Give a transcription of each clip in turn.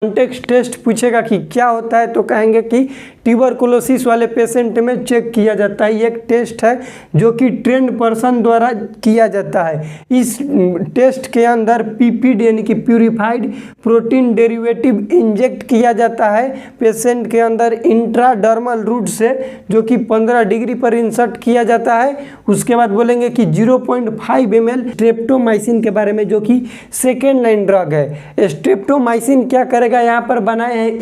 Context test पूछेगा कि क्या होता है तो कहेंगे कि ट्यूबरकुलोसिस वाले पेशेंट में चेक किया जाता है। ये एक टेस्ट है जो कि ट्रेंड पर्सन द्वारा किया जाता है। इस टेस्ट के अंदर पीपीडी यानी कि प्यूरिफाइड प्रोटीन डेरिवेटिव इंजेक्ट किया जाता है पेशेंट के अंदर इंट्राडर्मल रूट से, जो कि 15 डिग्री पर इंसर्ट किया जाता है। उसके बाद बोलेंगे कि 0.5 ml स्ट्रेप्टोमाइसिन के बारे में, जो कि सेकेंड लाइन ड्रग है। स्ट्रेप्टोमाइसिन क्या करेगा, यहाँ पर बनाए हैं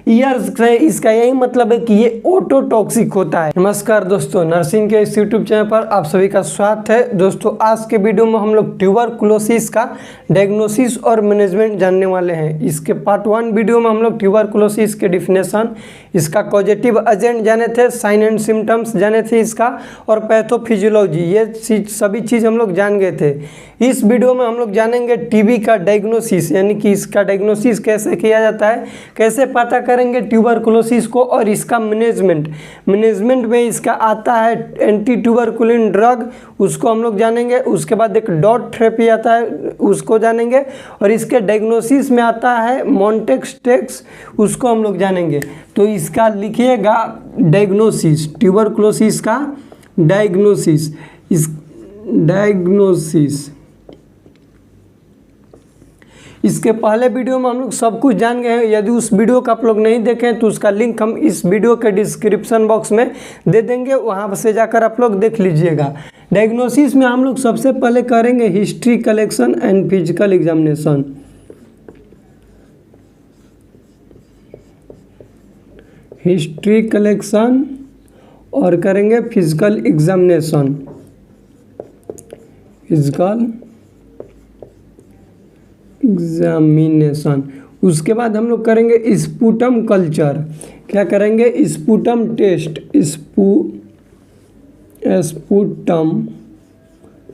ईयर से, इसका यही मतलब है कि ये ऑटोटॉक्सिक होता है। नमस्कार दोस्तों, नर्सिंग के इस यूट्यूब चैनल पर आप सभी का स्वागत है। दोस्तों आज के वीडियो में हम लोग ट्यूबरकुलोसिस का डायग्नोसिस और मैनेजमेंट जानने वाले हैं। इसके पार्ट 1 वीडियो में हम लोग ट्यूबरकुलोसिस के डिफिनेशन, इसका कॉजेटिव एजेंट जाने थे, साइन एंड सिम्टम्स जाने थे इसका, और पैथोफिजियोलॉजी, ये सभी चीज़ हम लोग जान गए थे। इस वीडियो में हम लोग जानेंगे टीबी का डायग्नोसिस, यानी कि इसका डायग्नोसिस कैसे किया जाता है, कैसे पता करेंगे ट्यूबरकुलोसिस को, और इसका मैनेजमेंट में इसका आता है एंटी ट्यूबरकुलिन ड्रग, उसको हम लोग जानेंगे। उसके बाद एक डॉट थेरेपी आता है, उसको जानेंगे। और इसके डायग्नोसिस में आता है मोंटेक्स, उसको हम लोग जानेंगे। तो इसका लिखिएगा डायग्नोसिस, ट्यूबरकुलोसिस का डायग्नोसिस, इसके पहले वीडियो में हम लोग सब कुछ जान गए हैं। यदि उस वीडियो को आप लोग नहीं देखें तो उसका लिंक हम इस वीडियो के डिस्क्रिप्शन बॉक्स में दे देंगे, वहां से जाकर आप लोग देख लीजिएगा। डायग्नोसिस में हम लोग सबसे पहले करेंगे history collection and physical examination. History collection और करेंगे फिजिकल एग्जामिनेशन। उसके बाद हम लोग करेंगे स्पूटम कल्चर। क्या करेंगे? स्पूटम टेस्ट, स्पूटम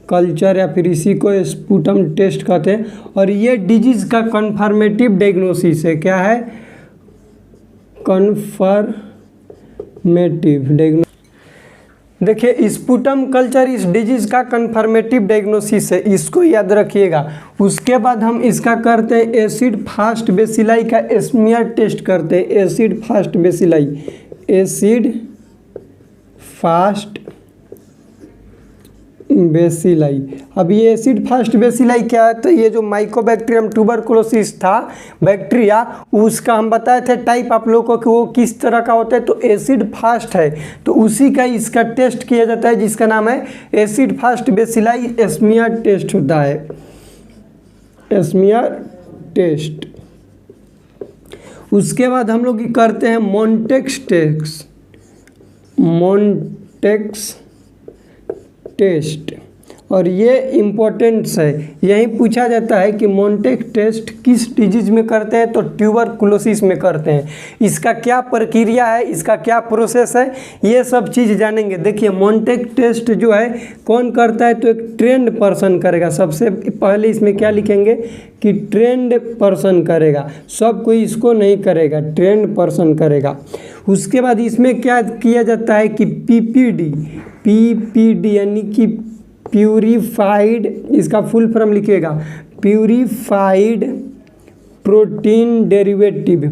कल्चर, या फिर इसी को स्पूटम टेस्ट कहते हैं। और ये डिजीज का कन्फर्मेटिव डायग्नोसिस है। क्या है? Confirmative diagnosis. देखिए, स्पूटम कल्चर इस डिजीज का कन्फर्मेटिव डायग्नोसिस है, इसको याद रखिएगा। उसके बाद हम इसका करते हैं एसिड फास्ट बेसिलाई का स्मीयर टेस्ट करते हैं। Acid fast bacilli. अब ये एसिड फास्ट बेसिलाई क्या है? तो ये जो माइकोबैक्टीरियम ट्यूबरकुलोसिस था बैक्टीरिया, उसका हम बताए थे टाइप आप लोगों को कि वो किस तरह का होता है। तो एसिड फास्ट है, तो उसी का इसका टेस्ट किया जाता है, जिसका नाम है acid fast bacilli smear test होता है। Smear test. उसके बाद हम लोग करते हैं मोंटेक्स टेस्ट, और ये इम्पोर्टेंट है। यही पूछा जाता है कि मोंटेक्स टेस्ट किस डिजीज में करते हैं, तो ट्यूबरकुलोसिस में करते हैं। इसका क्या प्रक्रिया है, इसका क्या प्रोसेस है, ये सब चीज़ जानेंगे। देखिए, मोंटेक्स टेस्ट जो है कौन करता है, तो एक ट्रेंड पर्सन करेगा। सबसे पहले इसमें क्या लिखेंगे कि ट्रेंड पर्सन करेगा, सब कोई इसको नहीं करेगा, ट्रेंड पर्सन करेगा। उसके बाद इसमें क्या किया जाता है कि पीपीडी यानी कि प्यूरिफाइड, इसका फुल फॉर्म लिखिएगा, purified protein derivative,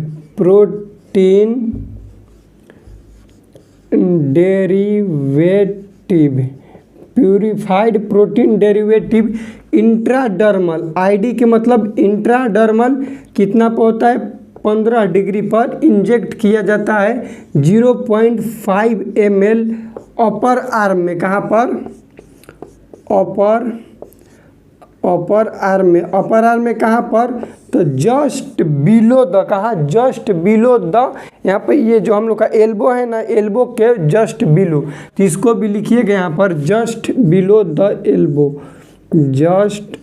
purified protein derivative intradermal. ID के मतलब इंट्राडर्मल कितना पे होता है? 15 डिग्री पर इंजेक्ट किया जाता है। 0.5 ml अपर आर्म में। कहाँ पर? अपर आर्म में कहाँ पर? तो जस्ट बिलो द, कहाँ? जस्ट बिलो द, यहाँ पर ये जो हम लोग का एल्बो है ना, एल्बो के जस्ट बिलो, तो इसको भी लिखिएगा यहाँ पर, just below the elbow, just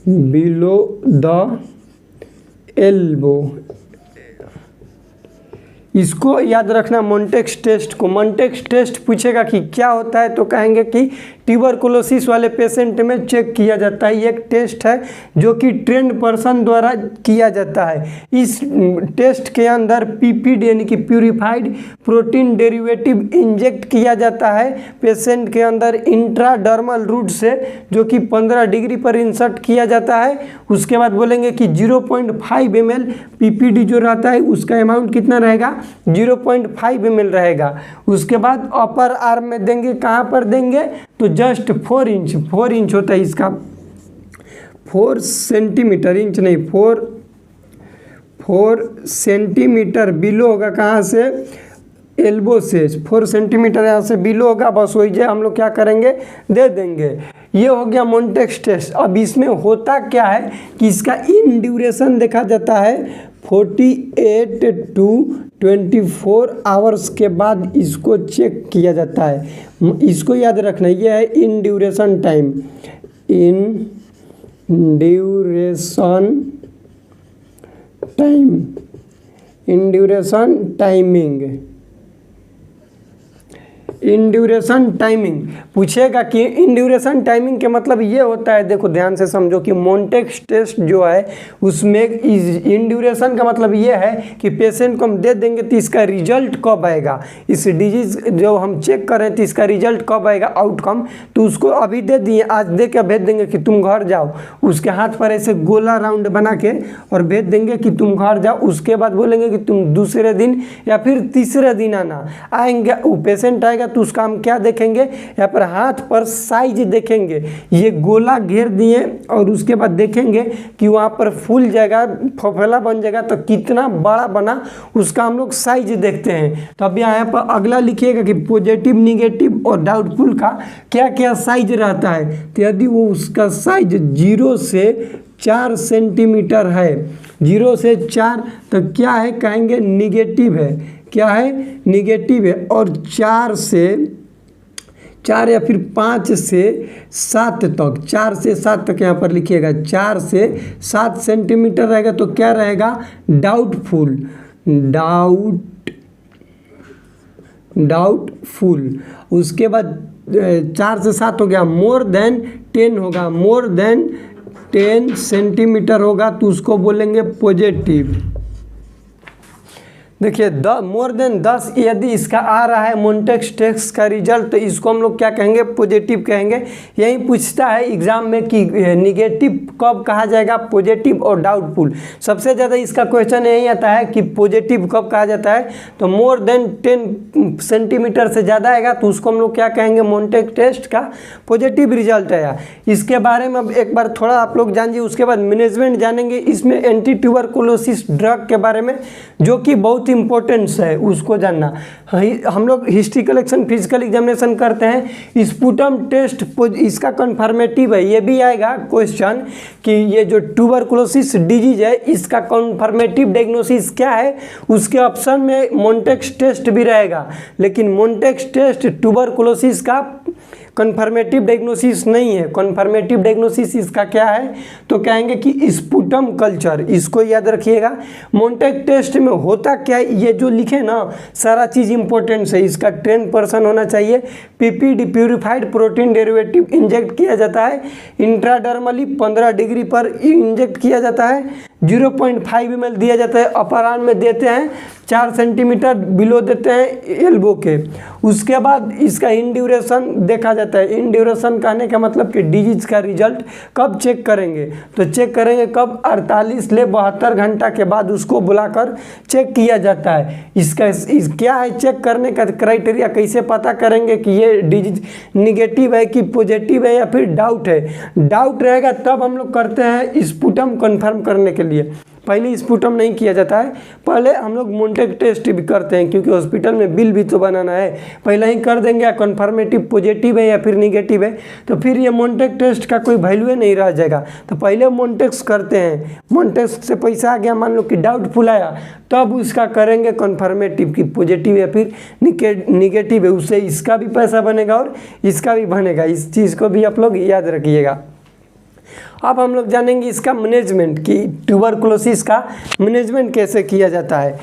below the elbow. इसको याद रखना मोन्टेक्स टेस्ट को। मोन्टेक्स टेस्ट पूछेगा कि क्या होता है तो कहेंगे कि ट्यूबरकुलोसिस वाले पेशेंट में चेक किया जाता है। ये एक टेस्ट है जो कि ट्रेंड पर्सन द्वारा किया जाता है। इस टेस्ट के अंदर पीपीडी यानी कि प्यूरिफाइड प्रोटीन डेरिवेटिव इंजेक्ट किया जाता है पेशेंट के अंदर इंट्राडर्मल रूट से, जो कि 15 डिग्री पर इंसर्ट किया जाता है। उसके बाद बोलेंगे कि 0.5 ml पीपीडी जो रहता है उसका अमाउंट कितना रहेगा, 0.5 ml रहेगा। उसके बाद अपर आर्म में देंगे, कहाँ पर देंगे तो जस्ट 4 इंच होता है इसका, 4 सेंटीमीटर, इंच नहीं 4 सेंटीमीटर बिलो होगा, कहाँ से एल्बो से 4 सेंटीमीटर यहाँ से बिलो होगा। बस वही जो हम लोग क्या करेंगे दे देंगे। ये हो गया मोन्टेक्स टेस्ट। अब इसमें होता क्या है कि इसका इन ड्यूरेशन देखा जाता है 48 to 24 आवर्स के बाद इसको चेक किया जाता है। इसको याद रखना, ये है in duration time, in duration time, in duration timing, in duration timing पूछेगा कि इन ड्यूरेशन टाइमिंग के मतलब ये होता है, देखो ध्यान से समझो कि मोन्टेक्स टेस्ट जो है उसमें इन ड्यूरेशन का मतलब ये है कि पेशेंट को हम दे देंगे तो इसका रिजल्ट कब आएगा, इस डिजीज जो हम चेक कर रहे हैं तो इसका रिजल्ट कब आएगा, आउटकम। तो उसको अभी दे दिए, आज दे के भेज देंगे कि तुम घर जाओ, उसके हाथ पर ऐसे गोला राउंड बना के और भेज देंगे कि तुम घर जाओ। उसके बाद बोलेंगे कि तुम दूसरे दिन या फिर तीसरे दिन आना। आएंगे, वो पेशेंट आएगा तो उसका हम क्या देखेंगे, यहाँ पर हाथ पर साइज देखेंगे, ये गोला घेर दिए और उसके बाद देखेंगे कि वहाँ पर फूल जाएगा, फफेला बन जाएगा, तो कितना बड़ा बना उसका हम लोग साइज देखते हैं। तो अब यहाँ पर अगला लिखिएगा कि पॉजिटिव, निगेटिव और डाउटफुल का क्या क्या साइज रहता है। तो यदि वो उसका साइज 0 से 4 सेंटीमीटर है, 0 से 4 तो क्या है कहेंगे निगेटिव है, क्या है निगेटिव है। और 4 या फिर 5 से 7 तक, 4 से 7 तक यहाँ पर लिखिएगा, 4 से 7 सेंटीमीटर रहेगा तो क्या रहेगा डाउटफुल, डाउटफुल। उसके बाद 4 से 7 हो गया, मोर देन 10 होगा, मोर देन 10 सेंटीमीटर होगा तो उसको बोलेंगे पॉजिटिव। देखिए मोर देन 10 यदि इसका आ रहा है मोन्टेक्स टेस्ट का रिजल्ट तो इसको हम लोग क्या कहेंगे, पॉजिटिव कहेंगे। यही पूछता है एग्जाम में कि निगेटिव कब कहा जाएगा, पॉजिटिव और डाउटफुल। सबसे ज़्यादा इसका क्वेश्चन यही आता है कि पॉजिटिव कब कहा जाता है, तो मोर देन 10 सेंटीमीटर से ज़्यादा आएगा तो उसको हम लोग क्या कहेंगे, मोन्टेक्स टेस्ट का पॉजिटिव रिजल्ट आया। इसके बारे में अब एक बार थोड़ा आप लोग जानिए। उसके बाद मैनेजमेंट जानेंगे, इसमें एंटी ट्यूबरकुलोसिस ड्रग के बारे में जो कि बहुत इंपॉर्टेंस है उसको जानना। हम लोग हिस्ट्री कलेक्शन, फिजिकल एग्जामिनेशन करते हैं, स्पुटम टेस्ट इसका कन्फर्मेटिव है। ये भी आएगा क्वेश्चन कि ये जो ट्यूबरकुलोसिस डिजीज है इसका कन्फर्मेटिव डायग्नोसिस क्या है, उसके ऑप्शन में मोन्टेक्स टेस्ट भी रहेगा। लेकिन मोन्टेक्स टेस्ट ट्यूबरकुलोसिस का कन्फर्मेटिव डायग्नोसिस नहीं है। कन्फर्मेटिव डायग्नोसिस इसका क्या है तो कहेंगे कि स्पुटम कल्चर, इसको याद रखिएगा। मोन्टेक्स टेस्ट में होता क्या है, ये जो लिखे ना सारा चीज़ इंपॉर्टेंट है। इसका 10% होना चाहिए, PPD purified protein derivative inject किया जाता है, इंट्राडर्मली 15 डिग्री पर इंजेक्ट किया जाता है, 0.5 ml दिया जाता है, अपर आर्म में देते हैं, 4 सेंटीमीटर बिलो देते हैं एल्बो के। उसके बाद इसका इन ड्यूरेशन देखा जाता है। इन ड्यूरेशन कहने का मतलब कि डिजीज का रिजल्ट कब चेक करेंगे, तो चेक करेंगे कब, 48 से 72 घंटा के बाद उसको बुलाकर चेक किया जाता है। इसका क्या है चेक करने का क्राइटेरिया, कैसे पता करेंगे कि ये डिजीज निगेटिव है कि पॉजिटिव है या फिर डाउट है। डाउट रहेगा तब हम लोग करते हैं स्पुटम कन्फर्म करने के लिए। पहले स्पुटम नहीं किया जाता है, पहले हम लोग मोन्टेक्स टेस्ट भी करते हैं क्योंकि हॉस्पिटल में बिल भी तो बनाना है। पहले ही कर देंगे कन्फर्मेटिव पॉजिटिव है या फिर निगेटिव है, तो फिर ये मोन्टेक्स टेस्ट का कोई वैल्यू नहीं रह जाएगा। तो पहले मोन्टेक्स करते हैं, मोन्टेक्स से पैसा आ गया, मान लो कि डाउटफुल आया, तब उसका करेंगे कन्फर्मेटिव की पॉजिटिव या फिर निगेटिव है, उससे इसका भी पैसा बनेगा और इसका भी बनेगा। इस चीज़ को भी आप लोग याद रखिएगा। अब हम लोग जानेंगे इसका मैनेजमेंट कि ट्यूबरकुलोसिस का मैनेजमेंट कैसे किया जाता है।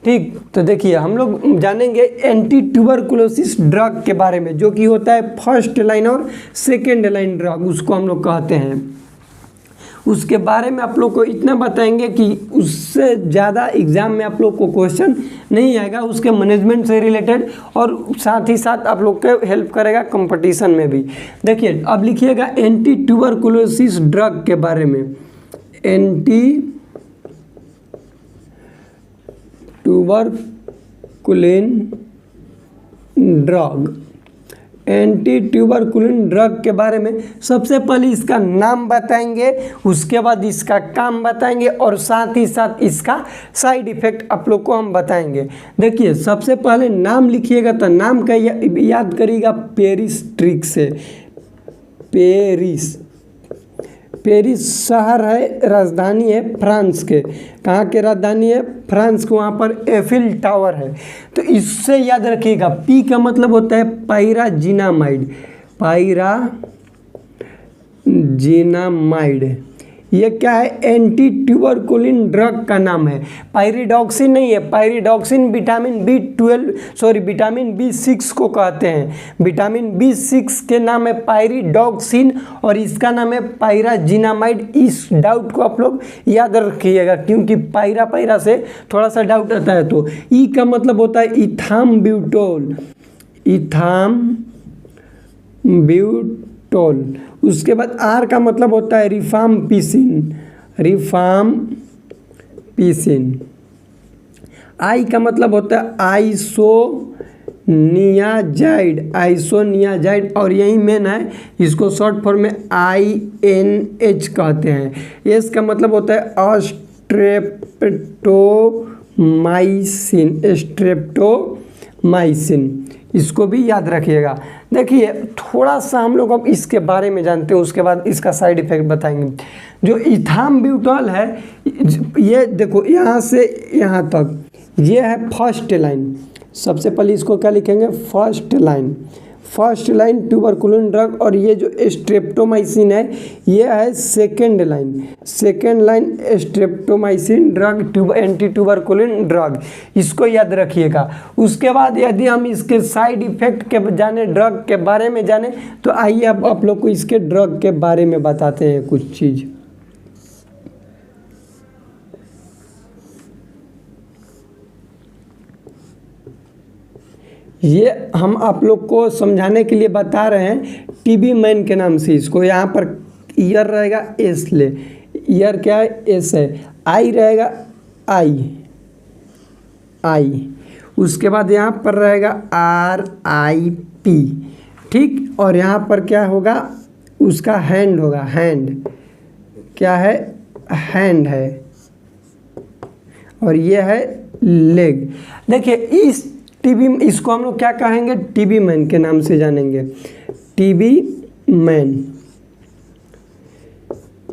ठीक, तो देखिए हम लोग जानेंगे एंटी ट्यूबरकुलोसिस ड्रग के बारे में, जो कि होता है फर्स्ट लाइन और सेकेंड लाइन ड्रग, उसको हम लोग कहते हैं। उसके बारे में आप लोग को इतना बताएंगे कि उससे ज़्यादा एग्जाम में आप लोग को क्वेश्चन नहीं आएगा, उसके मैनेजमेंट से रिलेटेड, और साथ ही साथ आप लोग के हेल्प करेगा कंपटीशन में भी। देखिए अब लिखिएगा एंटी ट्यूबरकुलोसिस ड्रग के बारे में। Anti tuberculin drug, anti tuberculin drug के बारे में सबसे पहले इसका नाम बताएंगे, उसके बाद इसका काम बताएंगे, और साथ ही साथ इसका साइड इफेक्ट आप लोग को हम बताएंगे। देखिए सबसे पहले नाम लिखिएगा, तो नाम का याद करिएगा पेरिस ट्रिक से। पेरिस शहर है, राजधानी है फ्रांस के। कहाँ के राजधानी है? फ्रांस को, वहाँ पर एफिल टावर है। तो इससे याद रखिएगा, पी का मतलब होता है पायराजिनामाइड। पायराजिनामाइड ये क्या है? एंटी ट्यूबरकुलिन ड्रग का नाम है। पायरिडॉक्सिन नहीं है, पायरिडॉक्सिन विटामिन विटामिन B6 को कहते हैं। विटामिन B6 के नाम है पायरिडॉक्सिन, और इसका नाम है पायराजिनामाइड। इस डाउट को आप लोग याद रखिएगा, क्योंकि पायरा से थोड़ा सा डाउट आता है। तो ई का मतलब होता है इथाम्ब्यूटोल, उसके बाद आर का मतलब होता है रिफाम्पिसिन। आई का मतलब होता है आइसोनियाजाइड, और यही मेन है, इसको शॉर्ट फॉर्म में INH कहते हैं। एस का मतलब होता है स्ट्रेप्टोमाइसिन, इसको भी याद रखिएगा। देखिए थोड़ा सा हम लोग अब इसके बारे में जानते हैं, उसके बाद इसका साइड इफेक्ट बताएंगे। जो इथाम्ब्यूटोल है, ये देखो यहाँ से यहाँ तक, ये है फर्स्ट लाइन। सबसे पहले इसको क्या लिखेंगे? फर्स्ट लाइन ट्यूबरकुलिन ड्रग, और ये जो स्ट्रेप्टोमाइसिन है ये है second line streptomycin drug, anti tuberculin drug, इसको याद रखिएगा। उसके बाद यदि हम इसके साइड इफेक्ट के जाने, ड्रग के बारे में जाने, तो आइए अब आप लोग को इसके ड्रग के बारे में बताते हैं कुछ चीज़। ये हम आप लोग को समझाने के लिए बता रहे हैं टीबी मैन के नाम से। इसको यहाँ पर ईयर रहेगा एस ले, ईयर क्या है? एस है। आई रहेगा आई, उसके बाद यहाँ पर रहेगा RIP, ठीक। और यहाँ पर क्या होगा? उसका हैंड होगा, क्या है? हैंड है, और ये है लेग। देखिए इस टीबी, इसको हम लोग क्या कहेंगे? टीबी मैन के नाम से जानेंगे, टीबी मैन।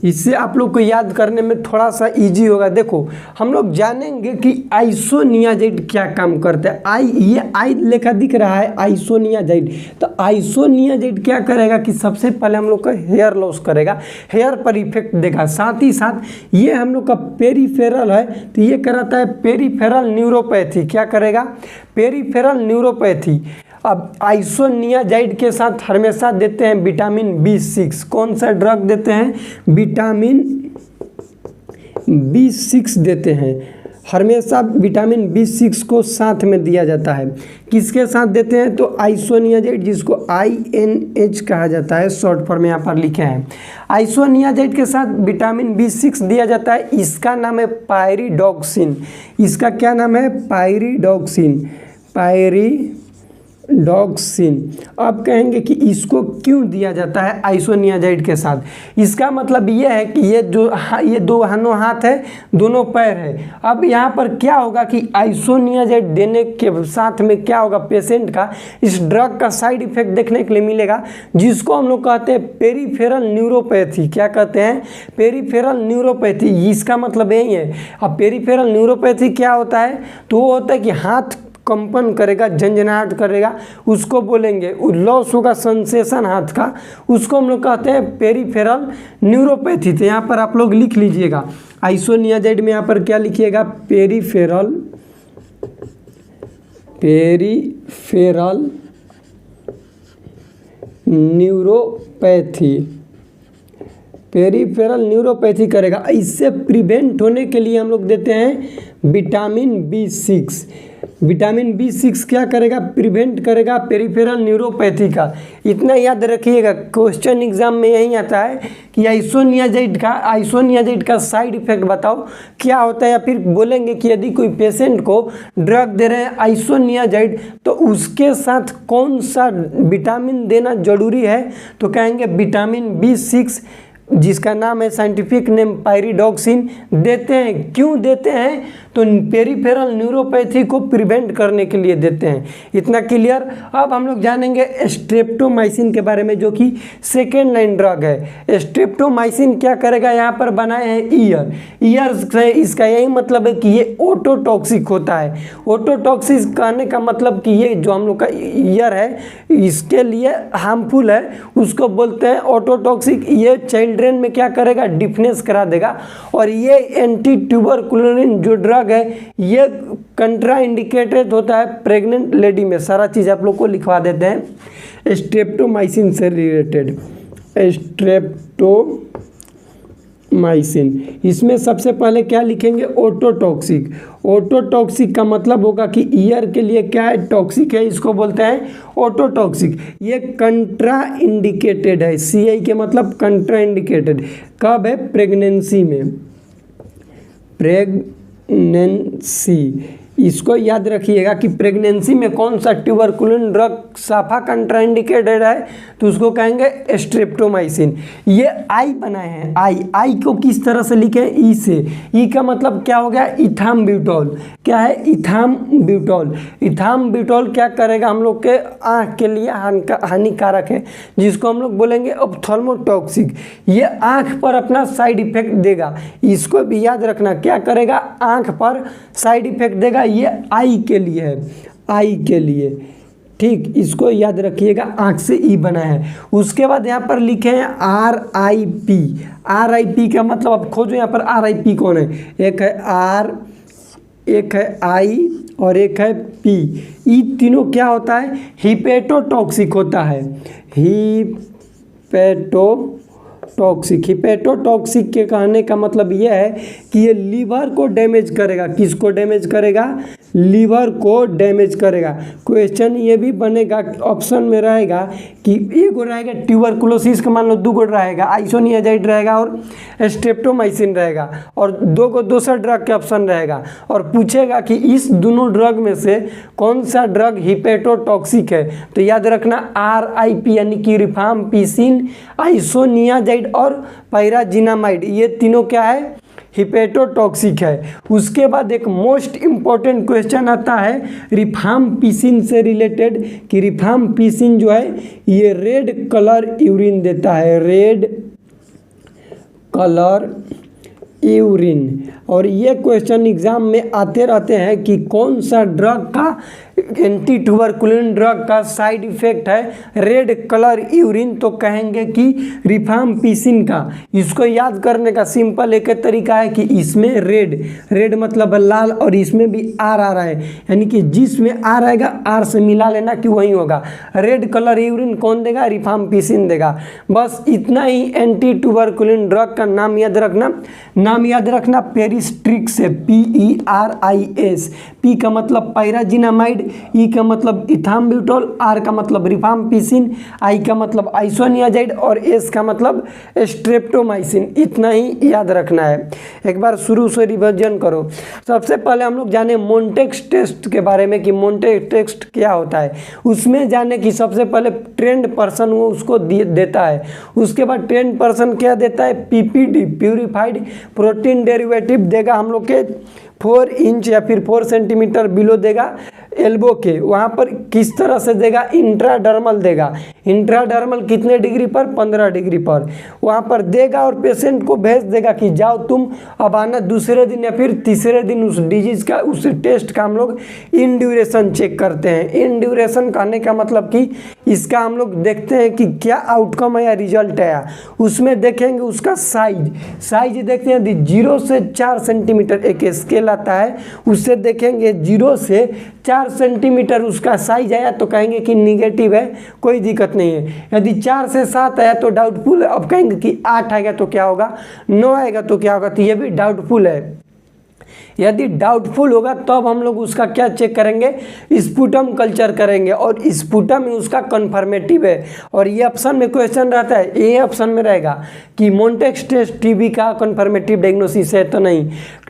इससे आप लोग को याद करने में थोड़ा सा इजी होगा। देखो हम लोग जानेंगे कि आइसोनियाजाइड क्या काम करता है। ये आई लेखा दिख रहा है आइसोनियाजाइड। तो आइसोनियाजाइड क्या करेगा कि सबसे पहले हम लोग का हेयर लॉस करेगा, हेयर पर इफेक्ट देगा। साथ ही साथ ये हम लोग का पेरीफेरल है, तो ये कराता है पेरीफेरल न्यूरोपैथी। क्या करेगा? Peripheral neuropathy. अब आइसोनियाजाइड के साथ हमेशा देते हैं विटामिन B6। कौन सा ड्रग देते हैं? विटामिन B6 देते हैं, हमेशा विटामिन B6 को साथ में दिया जाता है। किसके साथ देते हैं? तो आइसोनियाजाइड, जिसको INH कहा जाता है, शॉर्ट फॉर्म में यहाँ पर लिखे हैं। आइसोनियाजाइड के साथ विटामिन B6 दिया जाता है। इसका नाम है पायरिडॉक्सिन। इसका क्या नाम है? पायरिडॉक्सिन। अब कहेंगे कि इसको क्यों दिया जाता है आइसोनियाजाइड के साथ? इसका मतलब ये है कि ये दोनों हाथ है, दोनों पैर है। अब यहाँ पर क्या होगा कि आइसोनियाजाइड देने के साथ में क्या होगा? पेशेंट का इस ड्रग का साइड इफेक्ट देखने के लिए मिलेगा, जिसको हम लोग कहते हैं पेरीफेरल न्यूरोपैथी। क्या कहते हैं? Peripheral neuropathy. इसका मतलब यही है। अब पेरीफेरल न्यूरोपैथी क्या होता है? तो वो होता है कि हाथ कंपन करेगा, झंझनाहट करेगा, उसको बोलेंगे। लॉस होगा सेंसेशन हाथ का, उसको हम लोग कहते हैं पेरीफेरल न्यूरोपैथी। तो यहाँ पर आप लोग लिख लीजिएगा आइसोनियाजाइड में, यहाँ पर क्या लिखिएगा? Peripheral peripheral neuropathy, peripheral neuropathy करेगा। इससे प्रिवेंट होने के लिए हम लोग देते हैं विटामिन B6। विटामिन B6 क्या करेगा? प्रिवेंट करेगा पेरिफेरल न्यूरोपैथी का। इतना याद रखिएगा, क्वेश्चन एग्जाम में यही आता है कि आइसोनियाज़ाइड का साइड इफेक्ट बताओ क्या होता है, या फिर बोलेंगे कि यदि कोई पेशेंट को ड्रग दे रहे हैं आइसोनियाज़ाइड तो उसके साथ कौन सा विटामिन देना जरूरी है, तो कहेंगे विटामिन B6, जिसका नाम है साइंटिफिक नेम पायरिडॉक्सिन। देते हैं, क्यों देते हैं? तो पेरिफेरल न्यूरोपैथी को प्रिवेंट करने के लिए देते हैं। इतना क्लियर। अब हम लोग जानेंगे स्ट्रेप्टोमाइसिन के बारे में, जो कि सेकेंड लाइन ड्रग है। स्ट्रेप्टोमाइसिन क्या करेगा? यहाँ पर बनाए हैं ईयर से, इसका यही मतलब है कि ये ऑटोटॉक्सिक होता है। ऑटोटॉक्सिक कहने का मतलब कि ये जो हम लोग का ईयर है इसके लिए हार्मफुल है, उसको बोलते हैं ऑटोटॉक्सिक। ये चिल्ड्रेन में क्या करेगा? डिफनेस करा देगा। और ये एंटी ट्यूबरकुलोसिन जो ड्रग है ये कंट्रा इंडिकेटेड होता है प्रेग्नेंट लेडी में। सारा चीज़ आप लोग को लिखवा देते हैं स्ट्रेप्टोमाइसिन से रिलेटेड। स्ट्रेप्टोमाइसिन, इसमें सबसे पहले क्या लिखेंगे? ऑटोटॉक्सिक। ऑटोटॉक्सिक का मतलब होगा कि ईयर के लिए क्या है? टॉक्सिक है, इसको बोलते हैं ऑटोटॉक्सिक। ये कंट्रा इंडिकेटेड है, CI के मतलब कंट्रा इंडिकेटेड। कब है? प्रेगनेंसी में। प्रेगनेंसी, इसको याद रखिएगा कि प्रेगनेंसी में कौन सा ट्यूबरकुलिन ड्रग साफा कंट्राइंडिकेटेड है, तो उसको कहेंगे स्ट्रेप्टोमाइसिन। ये आई बनाए हैं, आई को किस तरह से लिखे? ई से। ई का मतलब क्या हो गया? इथाम्ब्यूटॉल। क्या है? इथाम्ब्यूटॉल। इथाम्ब्यूटॉल क्या करेगा? हम लोग के आँख के लिए हानिकारक है, जिसको हम लोग बोलेंगे ऑप्थेल्मोटॉक्सिक। ये आँख पर अपना साइड इफेक्ट देगा, इसको भी याद रखना। क्या करेगा? आँख पर साइड इफेक्ट देगा। ये आई के लिए है, आई के लिए, ठीक, इसको याद रखिएगा। आंख से ई बना है। उसके बाद यहाँ पर लिखे हैं RIP। RIP का मतलब आप खोजो यहाँ पर RIP कौन है? एक है R, एक है I और एक है P। ये तीनों क्या होता है? हिपेटोटॉक्सिक होता है। हिपेटोटॉक्सिक के कहने का मतलब यह है कि ये लीवर को डैमेज करेगा। किसको डैमेज करेगा? लीवर को डैमेज करेगा। क्वेश्चन ये भी बनेगा, ऑप्शन में रहेगा कि एक रहेगा ट्यूबरकुलोसिस का, मान लो 2 रहेगा, आइसोनियाज़ाइड रहेगा और स्ट्रेप्टोमाइसिन रहेगा, और 2 दूसरा ड्रग के ऑप्शन रहेगा, और पूछेगा कि इस दोनों ड्रग में से कौन सा ड्रग हिपेटोटॉक्सिक है। तो याद रखना RIP यानी कि रिफाम्पिसिन, आइसोनियाज़ाइड और पायराजिनामाइड, ये तीनों क्या है? हिपेटोटॉक्सिक है। उसके बाद एक मोस्ट इम्पॉर्टेंट क्वेश्चन आता है रिफाम्पिसिन से रिलेटेड, कि रिफाम्पिसिन जो है ये रेड कलर यूरिन देता है, रेड कलर यूरिन। और ये क्वेश्चन एग्जाम में आते रहते हैं कि कौन सा ड्रग का, एंटी ट्यूबरकुलिन ड्रग का साइड इफेक्ट है रेड कलर यूरिन, तो कहेंगे कि रिफाम्पिसिन का। इसको याद करने का सिंपल एक तरीका है कि इसमें रेड मतलब लाल, और इसमें भी R आ रहा है, यानी कि जिसमें R आएगा R से मिला लेना कि वही होगा। रेड कलर यूरिन कौन देगा? रिफाम्पिसिन देगा। बस इतना ही एंटी ट्यूबरकुलिन ड्रग का नाम याद रखना। पेरिस्ट्रिक्स है, PERIS। P का मतलब पायराजिनामाइड, E का मतलब इथाम्ब्यूटॉल, R का मतलब रिफाम्पिसिन, I का मतलब आइसोनियाज़ाइड और S का मतलब स्ट्रेप्टोमाइसिन। इतना ही याद रखना है। एक बार शुरू से रिवीजन करो। सबसे पहले हम लोग जाने मोन्टेक्स टेस्ट के बारे में कि मोन्टेक्स टेस्ट क्या होता है। उसमें जाने की सबसे पहले ट्रेंड पर्सन वो उसको देता है। उसके बाद ट्रेंड पर्सन क्या देता है? PPD, प्यूरिफाइड प्रोटीन डेरिवेटिव देगा हम लोग के 4 इंच या फिर 4 सेंटीमीटर बिलो देगा एल्बो के। वहाँ पर किस तरह से देगा? इंट्राडर्मल देगा। इंट्राडर्मल कितने डिग्री पर? 15 डिग्री पर वहाँ पर देगा, और पेशेंट को भेज देगा कि जाओ तुम अब आना दूसरे दिन या फिर तीसरे दिन। उस डिजीज का, उस टेस्ट का हम लोग इन ड्यूरेशन चेक करते हैं। इन ड्यूरेशन कहने का मतलब कि इसका हम लोग देखते हैं कि क्या आउटकम है या रिजल्ट आया। उसमें देखेंगे उसका साइज देखते हैं, यदि 0 से 4 सेंटीमीटर एक स्केल आता है, उससे देखेंगे 0 से 4 सेंटीमीटर उसका साइज आया तो कहेंगे कि निगेटिव है, कोई दिक्कत नहीं है। यदि 4 से 7 आया तो डाउटफुल है। अब कहेंगे कि 8 आएगा तो क्या होगा, 9 आएगा तो क्या होगा, तो ये भी डाउटफुल है। यदि डाउटफुल होगा तो अब हम लोग उसका क्या चेक करेंगे, स्पुटम कल्चर करेंगे, और स्पुटम ही उसका कन्फर्मेटिव है। और ये ऑप्शन में क्वेश्चन रहता है, ए ऑप्शन में रहेगा कि मोन्टेक्स टेस्ट टीबी का कन्फर्मेटिव डायग्नोसिस है, तो नहीं।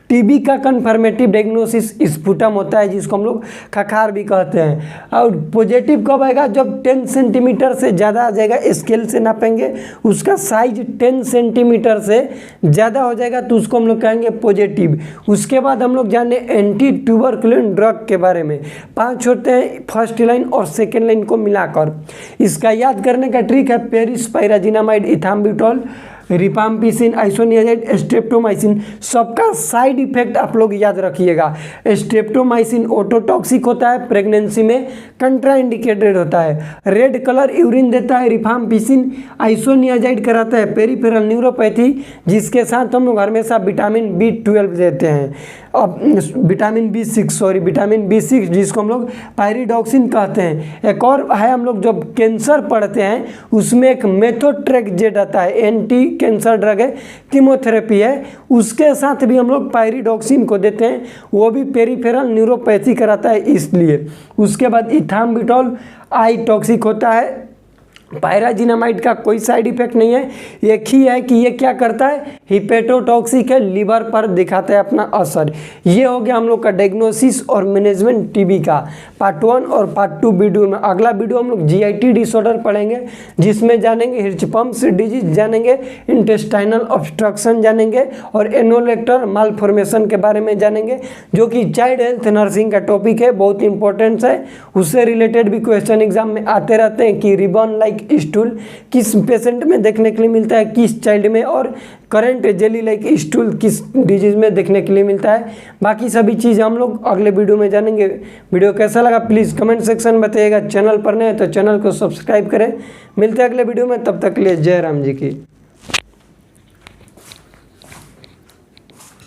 टीबी का कन्फर्मेटिव डायग्नोसिस स्पुटम होता है, जिसको हम लोग खखार भी कहते हैं। और पॉजिटिव कब आएगा, जब 10 सेंटीमीटर से ज़्यादा आ जाएगा, स्केल से नापेंगे, उसका साइज 10 सेंटीमीटर से ज़्यादा हो जाएगा तो उसको हम लोग कहेंगे पॉजिटिव। उसके बाद हम लोग जाने एंटी ट्यूबरकुलिन ड्रग के बारे में। 5 होते हैं, फर्स्ट लाइन और सेकेंड लाइन को मिलाकर। इसका याद करने का ट्रिक है Paris pyrazinamide, ethambutol, rifampicin, isoniazid, streptomycin. सबका साइड इफेक्ट आप लोग याद रखिएगा। स्ट्रेप्टोमाइसिन ओटोटॉक्सिक होता है, प्रेगनेंसी में कंट्राइंडिकेटेड होता है, रेड कलर यूरिन देता है। रिफाम्पिसिन आइसोनियाजाइड कराता है पेरिफेरल न्यूरोपैथी, जिसके साथ हम लोग हमेशा विटामिन B12 देते हैं। अब विटामिन B6 जिसको हम लोग पायरिडॉक्सिन कहते हैं। एक और है, हम लोग जब कैंसर पढ़ते हैं उसमें एक मेथोट्रेक्सेट आता है, एंटी कैंसर ड्रग है, कीमोथेरेपी है, उसके साथ भी हम लोग पायरिडॉक्सिन को देते हैं, वो भी पेरिफेरल न्यूरोपैथी कराता है इसलिए। उसके बाद इथाम्ब्यूटॉल आई टॉक्सिक होता है। पायराजिनामाइड का कोई साइड इफेक्ट नहीं है, एक ही है कि ये क्या करता है, हिपेटोटॉक्सिक है, लिवर पर दिखाता है अपना असर। ये हो गया हम लोग का डायग्नोसिस और मैनेजमेंट टीबी का पार्ट 1 और पार्ट 2 वीडियो में। अगला वीडियो हम लोग GIT डिसऑर्डर पढ़ेंगे, जिसमें जानेंगे हिर्शपम्स डिजीज, जानेंगे इंटेस्टाइनल ऑब्स्ट्रक्शन जानेंगे, और एनोलेक्टर मालफॉर्मेशन के बारे में जानेंगे, जो कि चाइल्ड हेल्थ नर्सिंग का टॉपिक है, बहुत इंपॉर्टेंट है। उससे रिलेटेड भी क्वेश्चन एग्जाम में आते रहते हैं कि रिबन लाइक स्टूल किस पेशेंट में देखने के लिए मिलता है, किस चाइल्ड में, और करंट जेली लाइक स्टूल किस डिजीज में देखने के लिए मिलता है। बाकी सभी चीज़ हम लोग अगले वीडियो में जानेंगे। वीडियो कैसा लगा प्लीज़ कमेंट सेक्शन में बताइएगा। चैनल पर नए हैं तो चैनल को सब्सक्राइब करें। मिलते हैं अगले वीडियो में, तब तक के लिए जय राम जी की।